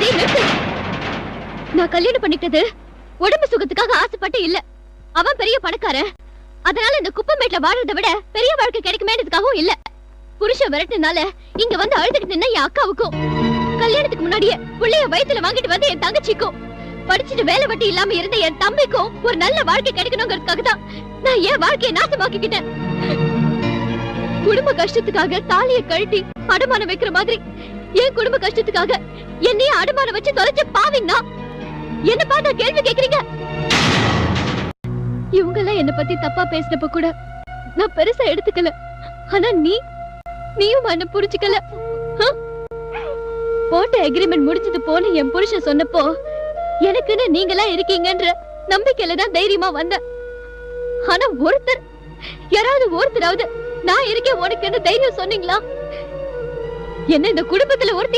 நிறுத்து. நான் கல்யாணம் பண்ணிக்கிட்டது உடம்பு சுகத்துக்காக ஆசைப்பட்டு இல்ல. அவன் பெரிய பணக்காரன், அதனால இந்த குப்பமேட்ல வாழறதை விட பெரிய வாழ்க்கை கிடைக்குமேன்றதுக்காகவும் இல்ல. புருஷன் விரட்டுனால இங்க வந்து அழுதுகிட்டு நின்ன என் அக்காவுக்கும், கல்யாணத்துக்கு முன்னாடியே புள்ளைய வயித்துல வாங்கிட்டு வந்து என் தங்கச்சிக்கும், படிச்சுட்டு வேலை வட்டி இல்லாம இருந்த என் தம்பிக்கும் ஒரு நல்ல வாழ்க்கை கிடைக்கணுங்கிறதுக்காக தான் நான் என் வாழ்க்கையை நாசமாக்கிக்கிட்டேன். குடும்ப கஷ்டத்துக்காக தாலியை கழட்டி அடமானம் வைக்கிற மாதிரி என் குடும்ப கஷ்டத்துக்காக என்னையே அடமானம் வச்சு தொலைச்ச பாவின்னா என்ன பார்த்தா கேள்வி கேக்குறீங்க? இவங்க எல்லாம் என்ன பத்தி தப்பா பேசினப்ப கூட நான் பெருசா எடுத்துக்கல. ஆனா நீயும் என்ன புரிஞ்சுக்கல. போட்ட எக்ரிமெண்ட் முடிஞ்சது போன என் புருஷன் சொன்னப்போ எனக்குன்னு நீங்களா இருக்கீங்கன்ற நம்பிக்கையில தான் தைரியமா வந்த. ஆனா யாராவது ஒருத்தராவது நான் இருக்கேன் உனக்குன்னு தைரியம் சொன்னீங்களா? என்ன இந்த குடும்பத்துல ஒருத்தி